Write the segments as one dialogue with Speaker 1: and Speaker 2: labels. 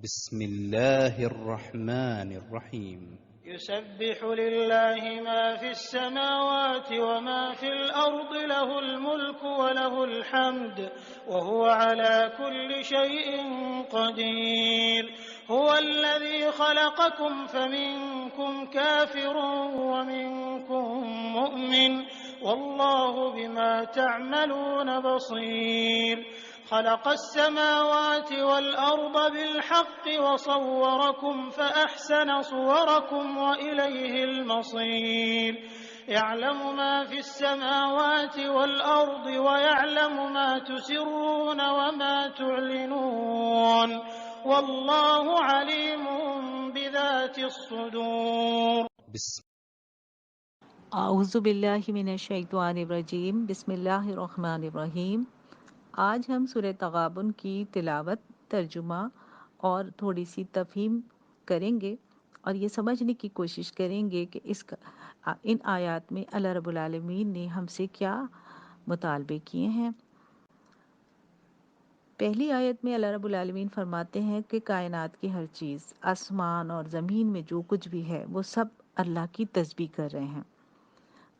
Speaker 1: بسم الله الرحمن الرحيم.
Speaker 2: يسبح لله ما في السماوات وما في الأرض له الملك وله الحمد وهو على كل شيء قدير. هو الذي خلقكم فمنكم كافر ومنكم مؤمن والله بما تعملون بصير. خلق السماوات والأرض بالحق وصوركم فأحسن صوركم وإليه المصير. يعلم ما في السماوات والأرض ويعلم ما تسرون وما تعلنون والله عليم بذات الصدور.
Speaker 3: اعوذ باللہ من الشیطان الرجیم. بسم اللہ الرحمن الرحیم. آج ہم سورہ تغابن کی تلاوت، ترجمہ اور تھوڑی سی تفہیم کریں گے اور یہ سمجھنے کی کوشش کریں گے کہ ان آیات میں اللہ رب العالمین نے ہم سے کیا مطالبے کیے ہیں۔ پہلی آیت میں اللہ رب العالمین فرماتے ہیں کہ کائنات کی ہر چیز، آسمان اور زمین میں جو کچھ بھی ہے، وہ سب اللہ کی تسبیح کر رہے ہیں۔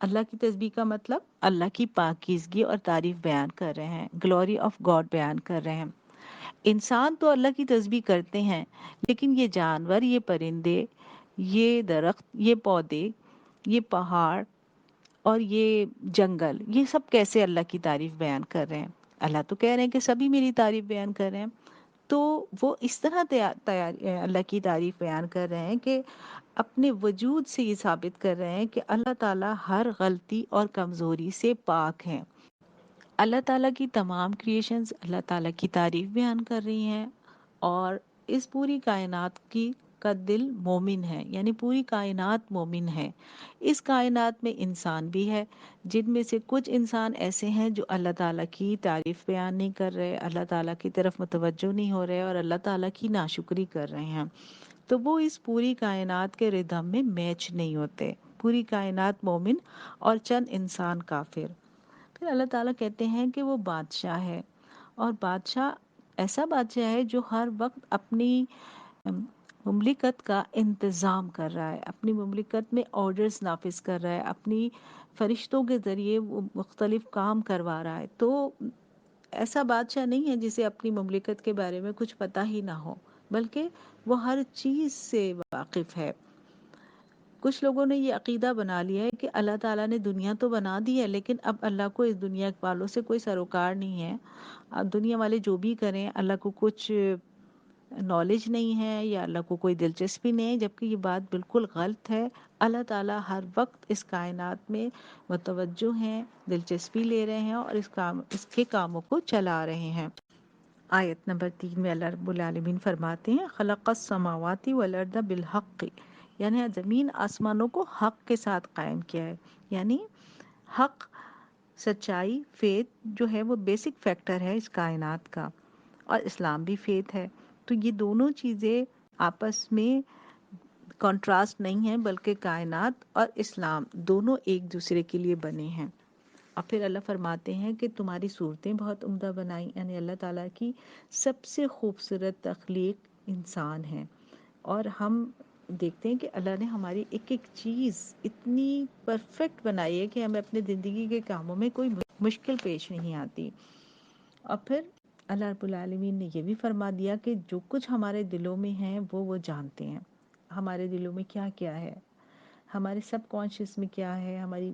Speaker 3: اللہ کی تسبیح کا مطلب اللہ کی پاکیزگی اور تعریف بیان کر رہے ہیں، گلوری آف گاڈ بیان کر رہے ہیں۔ انسان تو اللہ کی تسبیح کرتے ہیں، لیکن یہ جانور، یہ پرندے، یہ درخت، یہ پودے، یہ پہاڑ اور یہ جنگل، یہ سب کیسے اللہ کی تعریف بیان کر رہے ہیں؟ اللہ تو کہہ رہے ہیں کہ سبھی میری تعریف بیان کر رہے ہیں۔ تو وہ اس طرح اللہ کی تعریف بیان کر رہے ہیں کہ اپنے وجود سے یہ ثابت کر رہے ہیں کہ اللہ تعالیٰ ہر غلطی اور کمزوری سے پاک ہیں۔ اللہ تعالیٰ کی تمام کریشنز اللہ تعالیٰ کی تعریف بیان کر رہی ہیں، اور اس پوری کائنات کا دل مومن ہے، یعنی پوری کائنات مومن ہے۔ اس کائنات میں انسان بھی ہے، جن میں سے کچھ انسان ایسے ہیں جو اللہ تعالیٰ کی تعریف بیان نہیں کر رہے، اللہ تعالیٰ کی طرف متوجہ نہیں ہو رہے اور اللہ تعالیٰ کی ناشکری کر رہے ہیں، تو وہ اس پوری کائنات کے ردھم میں میچ نہیں ہوتے۔ پوری کائنات مومن اور چند انسان کافر۔ پھر اللہ تعالیٰ کہتے ہیں کہ وہ بادشاہ ہے، اور بادشاہ ایسا بادشاہ ہے جو ہر وقت اپنی مملکت کا انتظام کر رہا ہے، اپنی مملکت میں آرڈرز نافذ کر رہا ہے، اپنی فرشتوں کے ذریعے وہ مختلف کام کروا رہا ہے۔ تو ایسا بادشاہ نہیں ہے جسے اپنی مملکت کے بارے میں کچھ پتہ ہی نہ ہو، بلکہ وہ ہر چیز سے واقف ہے۔ کچھ لوگوں نے یہ عقیدہ بنا لیا ہے کہ اللہ تعالیٰ نے دنیا تو بنا دی ہے، لیکن اب اللہ کو اس دنیا والوں سے کوئی سروکار نہیں ہے، اب دنیا والے جو بھی کریں اللہ کو کچھ نالج نہیں ہے یا اللہ کو کوئی دلچسپی نہیں ہے، جبکہ یہ بات بالکل غلط ہے۔ اللہ تعالیٰ ہر وقت اس کائنات میں متوجہ ہیں، دلچسپی لے رہے ہیں اور اس کے کاموں کو چلا رہے ہیں۔ آیت نمبر 3 میں اللہ رب العالمین فرماتے ہیں خلق السماوات والارض بالحق، یعنی زمین آسمانوں کو حق کے ساتھ قائم کیا ہے، یعنی حق، سچائی، فیتھ جو ہے وہ بیسک فیکٹر ہے اس کائنات کا، اور اسلام بھی فیتھ ہے۔ تو یہ دونوں چیزیں آپس میں کنٹراسٹ نہیں ہیں، بلکہ کائنات اور اسلام دونوں ایک دوسرے کے لیے بنے ہیں۔ اور پھر اللہ فرماتے ہیں کہ تمہاری صورتیں بہت عمدہ بنائی، یعنی اللہ تعالیٰ کی سب سے خوبصورت تخلیق انسان ہے، اور ہم دیکھتے ہیں کہ اللہ نے ہماری ایک ایک چیز اتنی پرفیکٹ بنائی ہے کہ ہمیں اپنے زندگی کے کاموں میں کوئی مشکل پیش نہیں آتی۔ اور پھر اللہ رب العالمین نے یہ بھی فرما دیا کہ جو کچھ ہمارے دلوں میں ہیں وہ جانتے ہیں، ہمارے دلوں میں کیا کیا ہے، ہمارے سب کانشیس میں کیا ہے، ہماری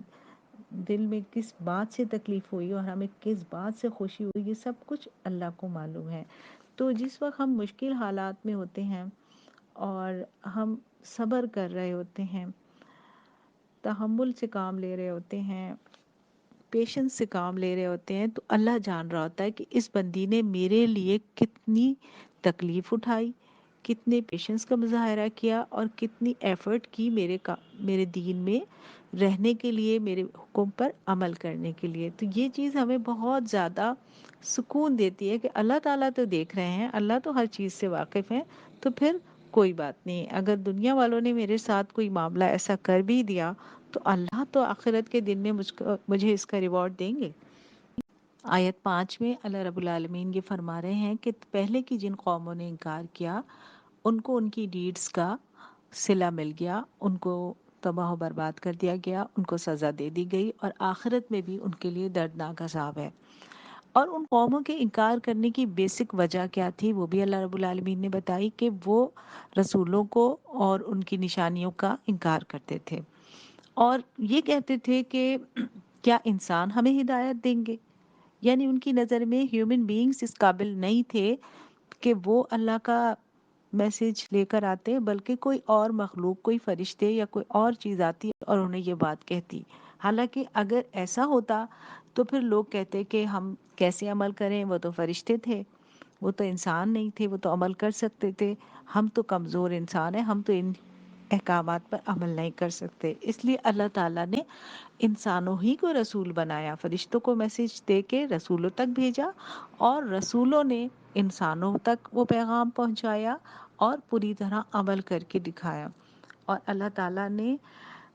Speaker 3: دل میں کس بات سے تکلیف ہوئی اور ہمیں کس بات سے خوشی ہوئی، یہ سب کچھ اللہ کو معلوم ہے۔ تو جس وقت ہم مشکل حالات میں ہوتے ہیں اور ہم صبر کر رہے ہوتے ہیں، تحمل سے کام لے رہے ہوتے ہیں، پیشنس سے کام لے رہے ہوتے ہیں، تو اللہ جان رہا ہوتا ہے کہ اس بندی نے میرے لیے کتنی تکلیف اٹھائی، کتنے پیشنس کا مظاہرہ کیا اور کتنی ایفرٹ کی میرے دین میں رہنے کے لیے، میرے حکم پر عمل کرنے کے لیے۔ تو یہ چیز ہمیں بہت زیادہ سکون دیتی ہے کہ اللہ تعالیٰ تو دیکھ رہے ہیں، اللہ تو ہر چیز سے واقف ہیں، تو پھر کوئی بات نہیں، اگر دنیا والوں نے میرے ساتھ کوئی معاملہ ایسا کر بھی دیا تو اللہ تو آخرت کے دن میں مجھے اس کا ریوارڈ دیں گے۔ آیت 5 میں اللہ رب العالمین یہ فرما رہے ہیں کہ پہلے کی جن قوموں نے انکار کیا ان کو ان کی ڈیڈز کا صلہ مل گیا، ان کو تباہ و برباد کر دیا گیا، ان کو سزا دے دی گئی، اور آخرت میں بھی ان کے لیے دردناک عذاب ہے۔ اور ان قوموں کے انکار کرنے کی بیسک وجہ کیا تھی وہ بھی اللہ رب العالمین نے بتائی، کہ وہ رسولوں کو اور ان کی نشانیوں کا انکار کرتے تھے، اور یہ کہتے تھے کہ کیا انسان ہمیں ہدایت دیں گے؟ یعنی ان کی نظر میں ہیومن بینگز اس قابل نہیں تھے کہ وہ اللہ کا میسج لے کر آتے، بلکہ کوئی اور مخلوق، کوئی فرشتے یا کوئی اور چیز آتی اور انہیں یہ بات کہتی۔ حالانکہ اگر ایسا ہوتا تو پھر لوگ کہتے کہ ہم کیسے عمل کریں، وہ تو فرشتے تھے، وہ تو انسان نہیں تھے، وہ تو عمل کر سکتے تھے، ہم تو کمزور انسان ہیں، ہم تو ان احکامات پر عمل نہیں کر سکتے۔ اس لیے اللہ تعالیٰ نے انسانوں ہی کو رسول بنایا، فرشتوں کو میسج دے کے رسولوں تک بھیجا، اور رسولوں نے انسانوں تک وہ پیغام پہنچایا اور پوری طرح عمل کر کے دکھایا۔ اور اللہ تعالیٰ نے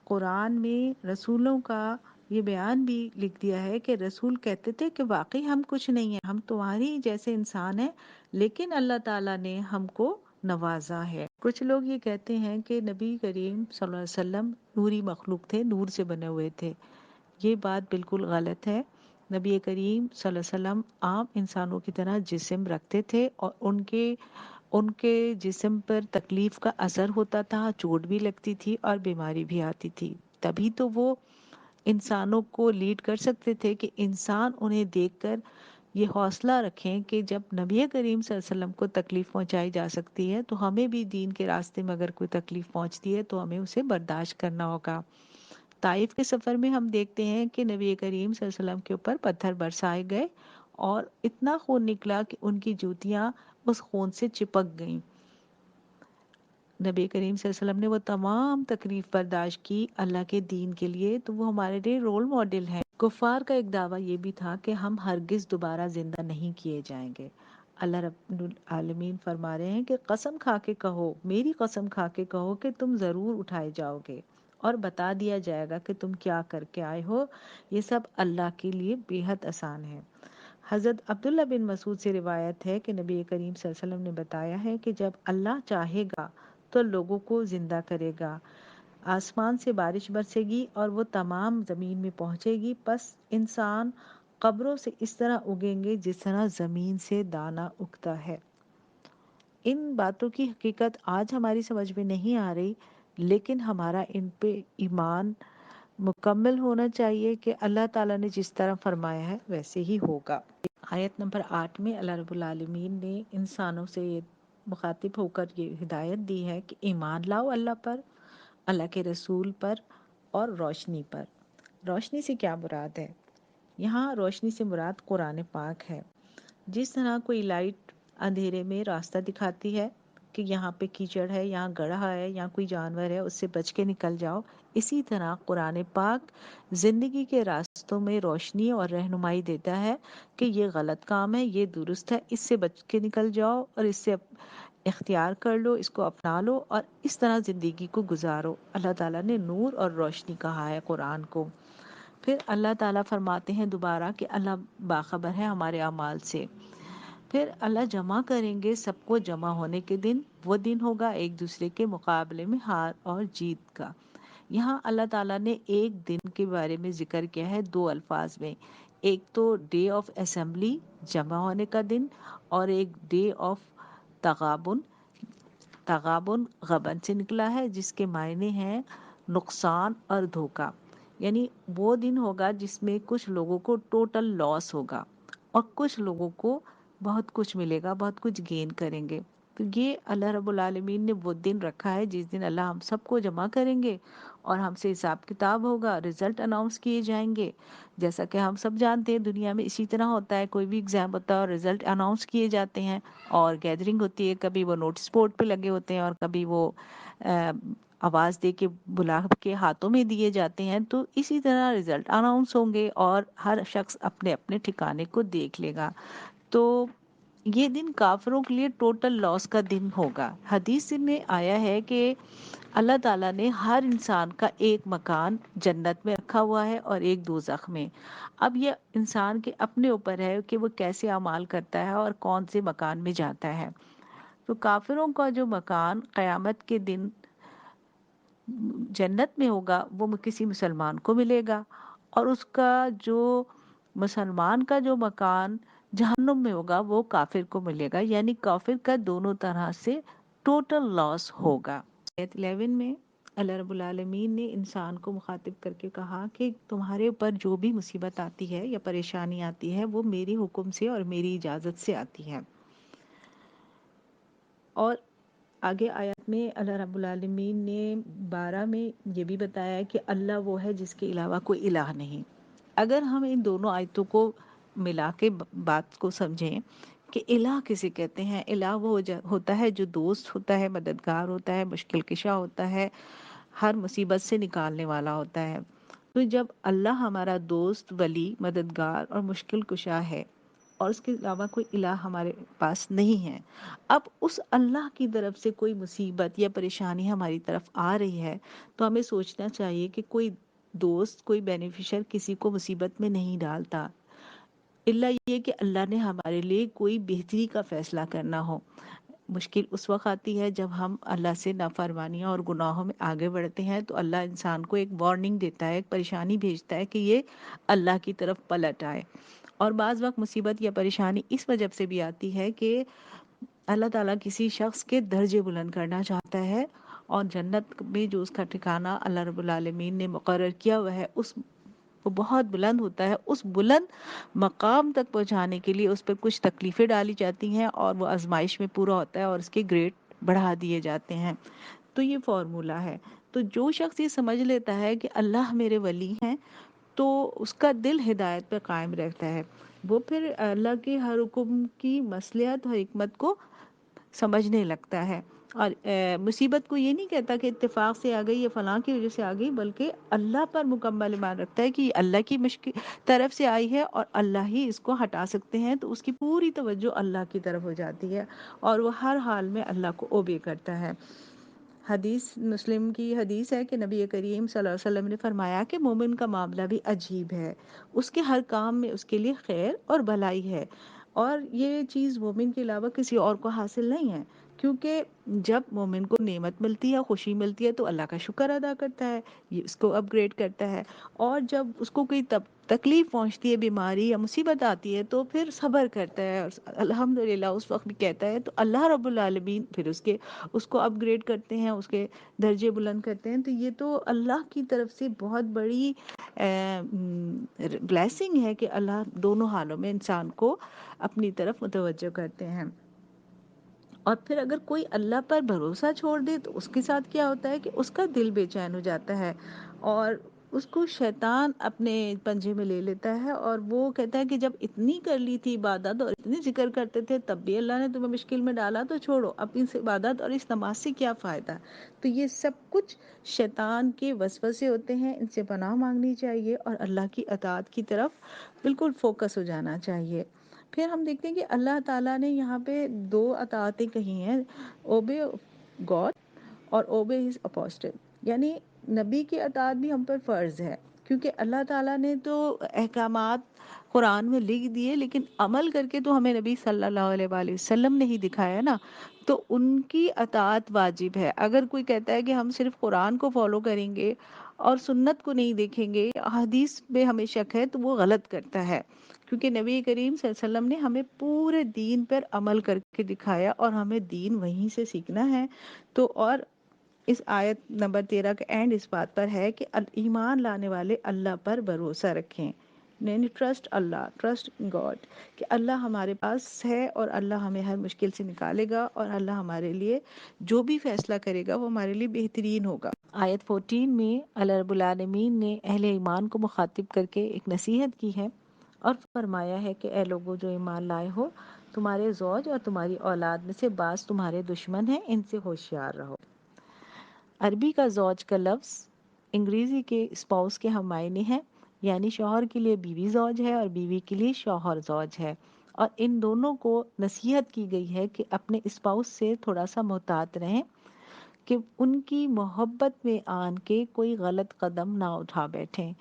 Speaker 3: قرآن میں رسولوں کا یہ بیان بھی لکھ دیا ہے کہ رسول کہتے تھے کہ واقعی ہم کچھ نہیں ہیں، ہم تمہاری جیسے انسان ہیں، لیکن اللہ تعالیٰ نے ہم کو نوازا ہے۔ کچھ لوگ یہ کہتے ہیں کہ نبی کریم صلی اللہ علیہ وسلم نوری مخلوق تھے، نور سے بنے ہوئے تھے۔ یہ بات بالکل غلط ہے۔ نبی کریم صلی اللہ علیہ وسلم عام انسانوں کی طرح جسم رکھتے تھے، اور ان کے جسم پر تکلیف کا اثر ہوتا تھا، چوٹ بھی لگتی تھی اور بیماری بھی آتی تھی، تبھی تو وہ انسانوں کو لیڈ کر سکتے تھے کہ انسان انہیں دیکھ کر یہ حوصلہ رکھیں کہ جب نبی کریم صلی اللہ علیہ وسلم کو تکلیف پہنچائی جا سکتی ہے تو ہمیں بھی دین کے راستے میں اگر کوئی تکلیف پہنچتی ہے تو ہمیں اسے برداشت کرنا ہوگا۔ طائف کے سفر میں ہم دیکھتے ہیں کہ نبی کریم صلی اللہ علیہ وسلم کے اوپر پتھر برسائے گئے اور اتنا خون نکلا کہ ان کی جوتیاں اس خون سے چپک گئیں۔ نبی کریم صلی اللہ علیہ وسلم نے وہ تمام تکلیف برداشت کی اللہ کے دین کے لیے، تو وہ ہمارے لیے رول ماڈل ہیں۔ کفار کا ایک دعویٰ یہ بھی تھا کہ ہم ہرگز دوبارہ زندہ نہیں کیے جائیں گے۔ اللہ رب العالمین فرما رہے ہیں کہ قسم کھا کے کہو، میری قسم کھا کے کہو کہ تم ضرور اٹھائے جاؤ گے اور بتا دیا جائے گا کہ تم کیا کر کے آئے ہو، یہ سب اللہ کے لیے بے حد آسان ہے۔ حضرت عبداللہ بن مسعود سے روایت ہے کہ نبی کریم صلی اللہ علیہ وسلم نے بتایا ہے کہ جب اللہ چاہے گا تو لوگوں کو زندہ کرے گا، آسمان سے بارش برسے گی اور وہ تمام زمین میں پہنچے گی، پس انسان قبروں سے اس طرح اگیں گے جس طرح زمین سے دانہ اگتا ہے۔ ان باتوں کی حقیقت آج ہماری سمجھ میں نہیں آ رہی، لیکن ہمارا ان پہ ایمان مکمل ہونا چاہیے کہ اللہ تعالیٰ نے جس طرح فرمایا ہے ویسے ہی ہوگا۔ آیت نمبر 8 میں اللہ رب العالمین نے انسانوں سے مخاطب ہو کر یہ ہدایت دی ہے کہ ایمان لاؤ اللہ پر، اللہ کے رسول پر اور روشنی پر۔ روشنی سے کیا مراد ہے؟ یہاں روشنی سے مراد قرآن پاک ہے۔ جس طرح کوئی لائٹ اندھیرے میں راستہ دکھاتی ہے کہ یہاں پہ کیچڑ ہے، یہاں گڑھا ہے، یہاں کوئی جانور ہے، اس سے بچ کے نکل جاؤ، اسی طرح قرآن پاک زندگی کے راستوں میں روشنی اور رہنمائی دیتا ہے کہ یہ غلط کام ہے، یہ درست ہے، اس سے بچ کے نکل جاؤ اور اس سے اختیار کر لو، اس کو اپنا لو اور اس طرح زندگی کو گزارو۔ اللہ تعالیٰ نے نور اور روشنی کہا ہے قرآن کو۔ پھر اللہ تعالیٰ فرماتے ہیں دوبارہ کہ اللہ باخبر ہے ہمارے اعمال سے۔ پھر اللہ جمع کریں گے سب کو جمع ہونے کے دن، وہ دن ہوگا ایک دوسرے کے مقابلے میں ہار اور جیت کا۔ یہاں اللہ تعالیٰ نے ایک دن کے بارے میں ذکر کیا ہے دو الفاظ میں، ایک تو ڈے آف اسمبلی، جمع ہونے کا دن، اور ایک ڈے آف تغابن۔ تغابن غبن سے نکلا ہے جس کے معنی ہیں نقصان اور دھوکہ، یعنی وہ دن ہوگا جس میں کچھ لوگوں کو ٹوٹل لاس ہوگا اور کچھ لوگوں کو بہت کچھ ملے گا، بہت کچھ گین کریں گے۔ تو یہ اللہ رب العالمین نے وہ دن رکھا ہے جس دن اللہ ہم سب کو جمع کریں گے اور ہم سے حساب کتاب ہوگا، رزلٹ اناؤنس کیے جائیں گے۔ جیسا کہ ہم سب جانتے ہیں دنیا میں اسی طرح ہوتا ہے، کوئی بھی ایگزام ہوتا ہے اور رزلٹ اناؤنس کیے جاتے ہیں اور گیدرنگ ہوتی ہے، کبھی وہ نوٹس بورڈ پہ لگے ہوتے ہیں اور کبھی وہ آواز دے کے بلا کے ہاتھوں میں دیے جاتے ہیں۔ تو اسی طرح رزلٹ اناؤنس ہوں گے اور ہر شخص اپنے اپنے ٹھکانے کو دیکھ لے گا۔ تو یہ دن کافروں کے لیے ٹوٹل لاس کا دن ہوگا۔ حدیث میں آیا ہے کہ اللہ تعالیٰ نے ہر انسان کا ایک مکان جنت میں رکھا ہوا ہے اور ایک دوزخ میں۔ اب یہ انسان کے اپنے اوپر ہے کہ وہ کیسے اعمال کرتا ہے اور کون سے مکان میں جاتا ہے۔ تو کافروں کا جو مکان قیامت کے دن جنت میں ہوگا وہ کسی مسلمان کو ملے گا، اور اس کا جو مسلمان کا جو مکان جہنم میں ہوگا وہ کافر کو ملے گا، یعنی کافر کا دونوں طرح سے ٹوٹل لاس ہوگا۔ آیت 11 میں اللہ رب العالمین نے انسان کو مخاطب کر کے کہا کہ تمہارے اوپر جو بھی مصیبت آتی ہے یا پریشانی آتی ہے وہ میری حکم سے اور میری اجازت سے آتی ہے۔ اور آگے آیت میں اللہ رب العالمین نے 12 میں یہ بھی بتایا ہے کہ اللہ وہ ہے جس کے علاوہ کوئی الہ نہیں۔ اگر ہم ان دونوں آیتوں کو ملا کے بات کو سمجھیں کہ الہ کسے کہتے ہیں، الہ وہ ہوتا ہے جو دوست ہوتا ہے، مددگار ہوتا ہے، مشکل کشا ہوتا ہے، ہر مصیبت سے نکالنے والا ہوتا ہے۔ تو جب اللہ ہمارا دوست، ولی، مددگار اور مشکل کشا ہے اور اس کے علاوہ کوئی الہ ہمارے پاس نہیں ہے، اب اس اللہ کی طرف سے کوئی مصیبت یا پریشانی ہماری طرف آ رہی ہے تو ہمیں سوچنا چاہیے کہ کوئی دوست، کوئی بینیفیشر کسی کو مصیبت میں نہیں ڈالتا، الا یہ کہ اللہ نے ہمارے لیے کوئی بہتری کا فیصلہ کرنا ہو۔ مشکل اس وقت آتی ہے جب ہم اللہ سے نافرمانیاں اور گناہوں میں آگے بڑھتے ہیں، تو اللہ انسان کو ایک وارننگ دیتا ہے، ایک پریشانی بھیجتا ہے کہ یہ اللہ کی طرف پلٹ آئے۔ اور بعض وقت مصیبت یا پریشانی اس وجہ سے بھی آتی ہے کہ اللہ تعالیٰ کسی شخص کے درجے بلند کرنا چاہتا ہے، اور جنت میں جو اس کا ٹھکانہ اللہ رب العالمین نے مقرر کیا ہوا ہے وہ بہت بلند ہوتا ہے۔ اس بلند مقام تک پہنچانے کے لیے اس پر کچھ تکلیفیں ڈالی جاتی ہیں اور وہ آزمائش میں پورا ہوتا ہے اور اس کے گریڈ بڑھا دیے جاتے ہیں۔ تو یہ فارمولہ ہے۔ تو جو شخص یہ سمجھ لیتا ہے کہ اللہ میرے ولی ہیں تو اس کا دل ہدایت پہ قائم رہتا ہے، وہ پھر اللہ کے ہر حکم کی مصلحت اور حکمت کو سمجھنے لگتا ہے، اور مصیبت کو یہ نہیں کہتا کہ اتفاق سے آ گئی یا فلاں کی وجہ سے آ گئی، بلکہ اللہ پر مکمل ایمان رکھتا ہے کہ یہ اللہ کی طرف سے آئی ہے اور اللہ ہی اس کو ہٹا سکتے ہیں، تو اس کی پوری توجہ اللہ کی طرف ہو جاتی ہے اور وہ ہر حال میں اللہ کو اوبے کرتا ہے۔ حدیث مسلم کی حدیث ہے کہ نبی کریم صلی اللہ علیہ وسلم نے فرمایا کہ مومن کا معاملہ بھی عجیب ہے، اس کے ہر کام میں اس کے لیے خیر اور بھلائی ہے، اور یہ چیز مومن کے علاوہ کسی اور کو حاصل نہیں ہے، کیونکہ جب مومن کو نعمت ملتی ہے، خوشی ملتی ہے، تو اللہ کا شکر ادا کرتا ہے، یہ اس کو اپ گریڈ کرتا ہے، اور جب اس کو کوئی تکلیف پہنچتی ہے، بیماری یا مصیبت آتی ہے، تو پھر صبر کرتا ہے اور الحمدللہ اس وقت بھی کہتا ہے، تو اللہ رب العالمین پھر اس کو اپ گریڈ کرتے ہیں، اس کے درجے بلند کرتے ہیں۔ تو یہ تو اللہ کی طرف سے بہت بڑی بلیسنگ ہے کہ اللہ دونوں حالوں میں انسان کو اپنی طرف متوجہ کرتے ہیں۔ اور پھر اگر کوئی اللہ پر بھروسہ چھوڑ دے تو اس کے ساتھ کیا ہوتا ہے کہ اس کا دل بے چین ہو جاتا ہے اور اس کو شیطان اپنے پنجے میں لے لیتا ہے، اور وہ کہتا ہے کہ جب اتنی کر لی تھی عبادت اور اتنی ذکر کرتے تھے تب بھی اللہ نے تمہیں مشکل میں ڈالا، تو چھوڑو اب اس عبادت اور اس نماز سے کیا فائدہ۔ تو یہ سب کچھ شیطان کے وسوسے ہوتے ہیں، ان سے پناہ مانگنی چاہیے اور اللہ کی اطاعت کی طرف بالکل فوکس ہو جانا چاہیے۔ پھر ہم دیکھتے ہیں کہ اللہ تعالیٰ نے یہاں پہ دو اطاعتیں کہی ہیں، اوبے گاڈ اور اوبے ہز اپوسٹل، یعنی نبی کی اطاعت بھی ہم پر فرض ہے، کیونکہ اللہ تعالیٰ نے تو احکامات قرآن میں لکھ دیے، لیکن عمل کر کے تو ہمیں نبی صلی اللہ علیہ وآلہ وسلم نے ہی دکھایا نا، تو ان کی اطاعت واجب ہے۔ اگر کوئی کہتا ہے کہ ہم صرف قرآن کو فالو کریں گے اور سنت کو نہیں دیکھیں گے، حدیث پہ ہمیں شک ہے، تو وہ غلط کرتا ہے، کیونکہ نبی کریم صلی اللہ علیہ وسلم نے ہمیں پورے دین پر عمل کر کے دکھایا اور ہمیں دین وہیں سے سیکھنا ہے۔ تو اور اس آیت نمبر 13 کا اینڈ اس بات پر ہے کہ ایمان لانے والے اللہ پر بھروسہ رکھیں، یعنی ٹرسٹ اللہ، ٹرسٹ گاڈ، کہ اللہ ہمارے پاس ہے اور اللہ ہمیں ہر مشکل سے نکالے گا، اور اللہ ہمارے لیے جو بھی فیصلہ کرے گا وہ ہمارے لیے بہترین ہوگا۔ آیت 14 میں اللہ رب العالمین نے اہل ایمان کو مخاطب کر کے ایک نصیحت کی ہے اور فرمایا ہے کہ اے لوگوں جو ایمان لائے ہو، تمہارے زوج اور تمہاری اولاد میں سے بعض تمہارے دشمن ہیں، ان سے ہوشیار رہو۔ عربی کا زوج کا لفظ انگریزی کے اسپاؤس کے ہم معنی ہیں، یعنی شوہر کے لیے بیوی زوج ہے اور بیوی کے لیے شوہر زوج ہے، اور ان دونوں کو نصیحت کی گئی ہے کہ اپنے اسپاؤس سے تھوڑا سا محتاط رہیں کہ ان کی محبت میں آن کے کوئی غلط قدم نہ اٹھا بیٹھیں،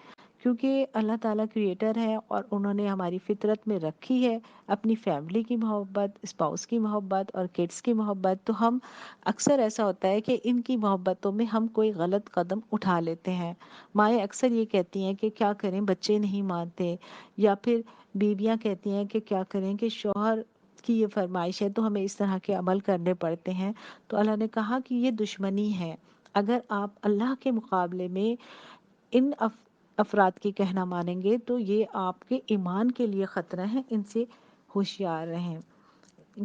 Speaker 3: کیونکہ اللہ تعالیٰ کریٹر ہے اور انہوں نے ہماری فطرت میں رکھی ہے اپنی فیملی کی محبت، اسپاؤس کی محبت اور کڈس کی محبت، تو ہم اکثر ایسا ہوتا ہے کہ ان کی محبتوں میں ہم کوئی غلط قدم اٹھا لیتے ہیں۔ مائیں اکثر یہ کہتی ہیں کہ کیا کریں، بچے نہیں مانتے، یا پھر بیویاں کہتی ہیں کہ کیا کریں کہ شوہر کی یہ فرمائش ہے تو ہمیں اس طرح کے عمل کرنے پڑتے ہیں۔ تو اللہ نے کہا کہ یہ دشمنی ہے، اگر آپ اللہ کے مقابلے میں ان افراد کی کہنا مانیں گے تو یہ آپ کے ایمان کے لیے خطرہ ہیں، ان سے ہوشیار رہیں۔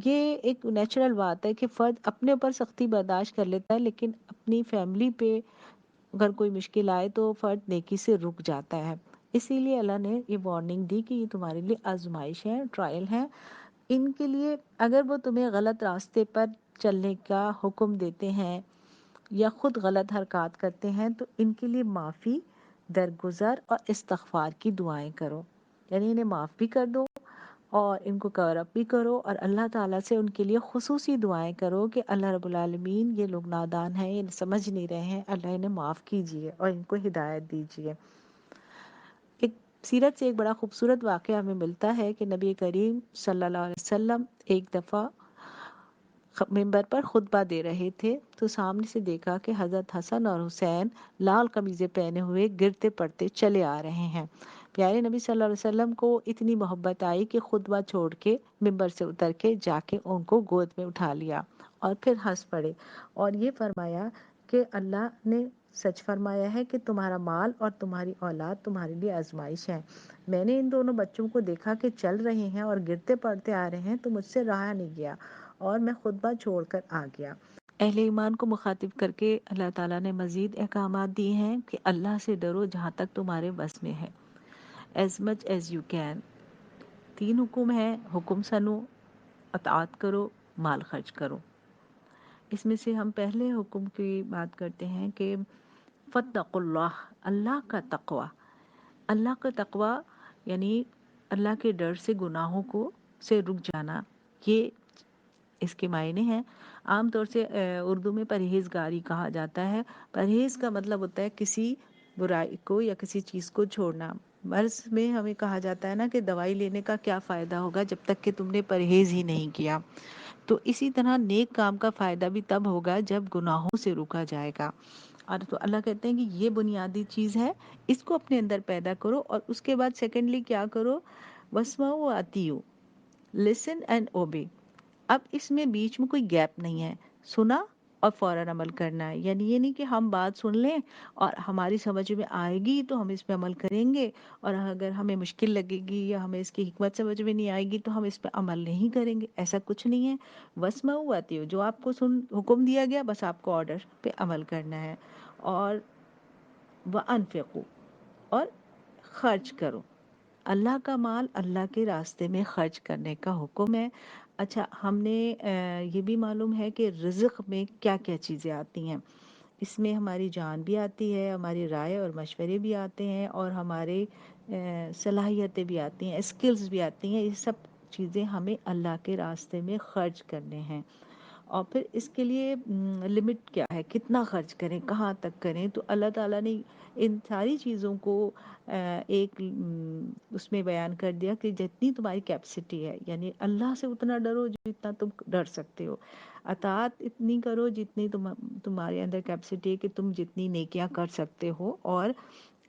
Speaker 3: یہ ایک نیچرل بات ہے کہ فرد اپنے اوپر سختی برداشت کر لیتا ہے، لیکن اپنی فیملی پہ اگر کوئی مشکل آئے تو فرد نیکی سے رک جاتا ہے۔ اسی لیے اللہ نے یہ وارننگ دی کہ یہ تمہارے لیے آزمائش ہے، ٹرائل ہے۔ ان کے لیے اگر وہ تمہیں غلط راستے پر چلنے کا حکم دیتے ہیں یا خود غلط حرکات کرتے ہیں تو ان کے لیے معافی، درگزر اور استغفار کی دعائیں کرو، یعنی انہیں معاف بھی کر دو اور ان کو کور اپ بھی کرو، اور اللہ تعالیٰ سے ان کے لیے خصوصی دعائیں کرو کہ اللہ رب العالمین یہ لوگ نادان ہیں، یہ سمجھ نہیں رہے ہیں، اللہ انہیں معاف کیجیے اور ان کو ہدایت دیجیے۔ ایک سیرت سے ایک بڑا خوبصورت واقعہ ہمیں ملتا ہے کہ نبی کریم صلی اللہ علیہ وسلم ایک دفعہ ممبر پر خطبہ دے رہے تھے تو سامنے سے دیکھا کہ حضرت حسن اور حسین لال قمیضیں پہنے ہوئے گرتے پڑتے چلے آ رہے ہیں۔ پیارے نبی صلی اللہ علیہ وسلم کو اتنی محبت آئی کہ خطبہ چھوڑ کے ممبر سے اتر کے جا کے ان کو گود میں اٹھا لیا اور پھر ہنس پڑے اور یہ فرمایا کہ اللہ نے سچ فرمایا ہے کہ تمہارا مال اور تمہاری اولاد تمہارے لیے آزمائش ہے۔ میں نے ان دونوں بچوں کو دیکھا کہ چل رہے ہیں اور گرتے پڑتے آ رہے ہیں تو مجھ سے رہا نہیں گیا اور میں خطبہ چھوڑ کر آ گیا۔ اہل ایمان کو مخاطب کر کے اللہ تعالیٰ نے مزید احکامات دیے ہیں کہ اللہ سے ڈرو جہاں تک تمہارے بس میں ہے، as much as you can۔ 3 حکم ہیں، حکم سنو، اطاعت کرو، مال خرچ کرو۔ اس میں سے ہم پہلے حکم کی بات کرتے ہیں کہ فاتقوا اللہ، اللہ کا تقوی۔ اللہ کا تقوی یعنی اللہ کے ڈر سے گناہوں کو سے رک جانا، یہ اس کے معنی ہیں۔ عام طور سے اردو میں پرہیزگاری کہا جاتا ہے۔ پرہیز کا مطلب ہوتا ہے کسی برائی کو یا کسی چیز کو چھوڑنا۔ مرض میں ہمیں کہا جاتا ہے نا کہ دوائی لینے کا کیا فائدہ ہوگا جب تک کہ تم نے پرہیز ہی نہیں کیا۔ تو اسی طرح نیک کام کا فائدہ بھی تب ہوگا جب گناہوں سے روکا جائے گا۔ اور تو اللہ کہتے ہیں کہ یہ بنیادی چیز ہے، اس کو اپنے اندر پیدا کرو، اور اس کے بعد سیکنڈلی کیا کرو، وَاسْمَعُوا وَأَطِیعُوا، لسن اینڈ اوبے۔ اب اس میں بیچ میں کوئی گیپ نہیں ہے، سنا اور فوراً عمل کرنا ہے۔ یعنی یہ نہیں کہ ہم بات سن لیں اور ہماری سمجھ میں آئے گی تو ہم اس پہ عمل کریں گے، اور اگر ہمیں مشکل لگے گی یا ہمیں اس کی حکمت سمجھ میں نہیں آئے گی تو ہم اس پہ عمل نہیں کریں گے، ایسا کچھ نہیں ہے۔ وَاسْمَعُوا وَأَطِیعُوا، جو آپ کو حکم دیا گیا بس آپ کو آرڈر پہ عمل کرنا ہے۔ اور وَأَنفِقُوا، اور خرچ کرو۔ اللہ کا مال اللہ کے راستے میں خرچ کرنے کا حکم ہے۔ اچھا، ہم نے یہ بھی معلوم ہے کہ رزق میں کیا کیا چیزیں آتی ہیں۔ اس میں ہماری جان بھی آتی ہے، ہماری رائے اور مشورے بھی آتے ہیں، اور ہمارے صلاحیتیں بھی آتی ہیں، اسکلز بھی آتی ہیں۔ یہ سب چیزیں ہمیں اللہ کے راستے میں خرچ کرنے ہیں۔ اور پھر اس کے لیے لمٹ کیا ہے، کتنا خرچ کریں، کہاں تک کریں۔ تو اللہ تعالیٰ نے ان ساری چیزوں کو ایک اس میں بیان کر دیا کہ جتنی تمہاری کیپیسٹی ہے، یعنی اللہ سے اتنا ڈرو جتنا تم ڈر سکتے ہو، اطاعت اتنی کرو جتنی تمہارے اندر کیپیسٹی ہے کہ تم جتنی نیکیاں کر سکتے ہو اور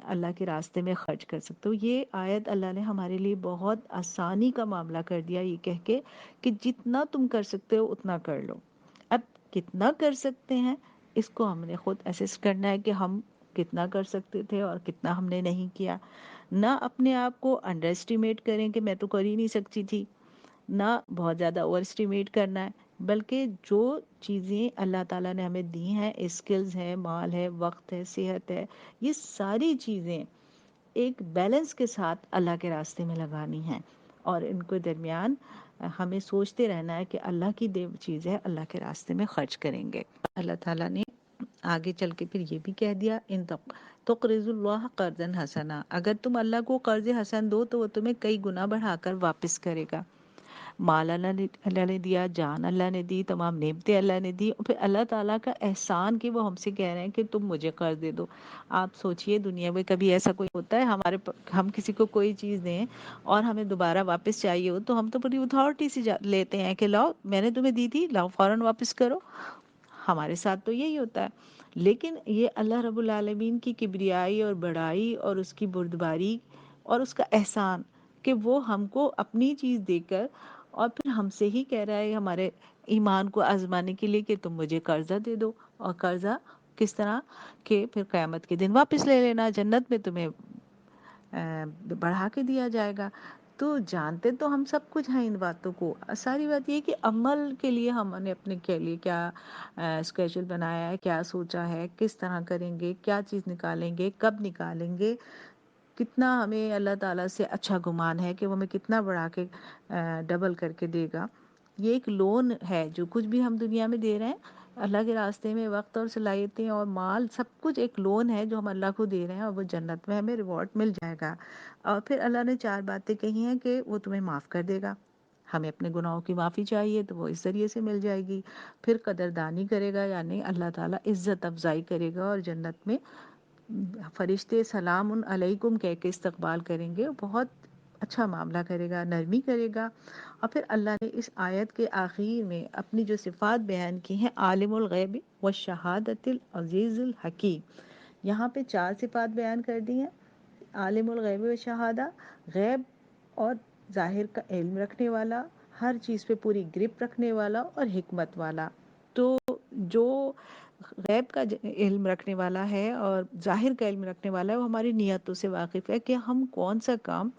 Speaker 3: اللہ کے راستے میں خرچ کر سکتے ہو۔ یہ آیت اللہ نے ہمارے لیے بہت آسانی کا معاملہ کر دیا، یہ کہہ کے کہ جتنا تم کر سکتے ہو اتنا کر لو۔ اب کتنا کر سکتے ہیں اس کو ہم نے خود اسیس کرنا ہے کہ ہم کتنا کر سکتے تھے اور کتنا ہم نے نہیں کیا۔ نہ اپنے آپ کو انڈر اسٹیمیٹ کریں کہ میں تو کر ہی نہیں سکتی تھی، نہ بہت زیادہ اوور اسٹیمیٹ کرنا ہے، بلکہ جو چیزیں اللہ تعالیٰ نے ہمیں دی ہیں، اسکلز ہیں، مال ہے، وقت ہے، صحت ہے، یہ ساری چیزیں ایک بیلنس کے ساتھ اللہ کے راستے میں لگانی ہیں، اور ان کے درمیان ہمیں سوچتے رہنا ہے کہ اللہ کی دی چیز ہے، اللہ کے راستے میں خرچ کریں گے۔ اللہ تعالیٰ نے آگے چل کے پھر یہ بھی کہہ دیا، ان تقرضوا اللہ قرضا حسنا، اگر تم اللہ کو قرض حسن دو تو وہ تمہیں کئی گنا بڑھا کر واپس کرے گا۔ مال اللہ نے دیا، جان اللہ نے دی، تمام نعمتیں اللہ نے دی، اور پھر اللہ تعالیٰ کا احسان کہ وہ ہم سے کہہ رہے ہیں کہ تم مجھے قرض دے دو۔ آپ سوچئے دنیا میں کبھی ایسا کوئی ہوتا ہے ہم کسی کو کوئی چیز دیں اور ہمیں دوبارہ واپس چاہیے ہو تو ہم تو بڑی اتھارٹی سے لیتے ہیں کہ لاؤ میں نے تمہیں دی تھی، لاؤ فوراً واپس کرو۔ ہمارے ساتھ تو یہی ہوتا ہے، لیکن یہ اللہ رب العالمین کی کبریائی اور بڑائی اور اس کی بردباری اور اس کا احسان کہ وہ ہم کو اپنی چیز دے کر اور پھر ہم سے ہی کہہ رہا ہے ہمارے ایمان کو آزمانے کے لیے کہ تم مجھے قرضہ دے دو، اور قرضہ کس طرح کہ پھر قیامت کے دن واپس لے لینا، جنت میں تمہیں بڑھا کے دیا جائے گا۔ تو جانتے تو ہم سب کچھ ہیں ان باتوں کو، ساری بات یہ ہے کہ عمل کے لیے ہم نے اپنے کے لیے کیا اسکیجول بنایا ہے، کیا سوچا ہے، کس طرح کریں گے، کیا چیز نکالیں گے، کب نکالیں گے، کتنا ہمیں اللہ تعالیٰ سے اچھا گمان ہے کہ وہ ہمیں کتنا بڑھا کے ڈبل کر کے دے گا۔ یہ ایک لون ہے، جو کچھ بھی ہم دنیا میں دے رہے ہیں اللہ کے راستے میں، وقت اور صلاحیتیں اور مال سب کچھ ایک لون ہے جو ہم اللہ کو دے رہے ہیں، اور وہ جنت میں ہمیں ریوارڈ مل جائے گا۔ اور پھر اللہ نے 4 باتیں کہی ہیں کہ وہ تمہیں معاف کر دے گا، ہمیں اپنے گناہوں کی معافی چاہیے تو وہ اس ذریعے سے مل جائے گی، پھر قدردانی کرے گا یعنی اللہ تعالیٰ عزت افزائی کرے گا، اور جنت میں فرشتے سلام علیکم کہہ کے استقبال کریں گے، بہت اچھا معاملہ کرے گا، نرمی کرے گا۔ اور پھر اللہ نے اس آیت کے آخر میں اپنی جو صفات بیان کی ہیں، عالم الغیب والشہادت العزیز الحکیم، یہاں پہ 4 صفات بیان کر دی ہیں۔ عالم الغیب والشہادہ، غیب اور ظاہر کا علم رکھنے والا، ہر چیز پہ پوری گرپ رکھنے والا، اور حکمت والا۔ تو جو غیب کا علم رکھنے والا ہے اور ظاہر کا علم رکھنے والا ہے، وہ ہماری نیتوں سے واقف ہے کہ ہم کون سا کام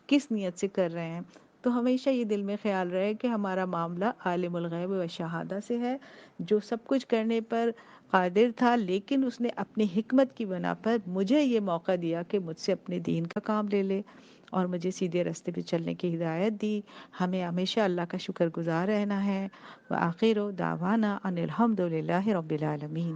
Speaker 3: کس نیت سے کر رہے ہیں۔ تو ہمیشہ یہ دل میں خیال رہے کہ ہمارا معاملہ عالم الغیب و شہادہ سے ہے، جو سب کچھ کرنے پر قادر تھا، لیکن اس نے اپنی حکمت کی بنا پر مجھے یہ موقع دیا کہ مجھ سے اپنے دین کا کام لے لے اور مجھے سیدھے راستے پہ چلنے کی ہدایت دی۔ ہمیں ہمیشہ اللہ کا شکر گزار رہنا ہے۔ وآخر دعوانا ان الحمد للہ رب العالمین۔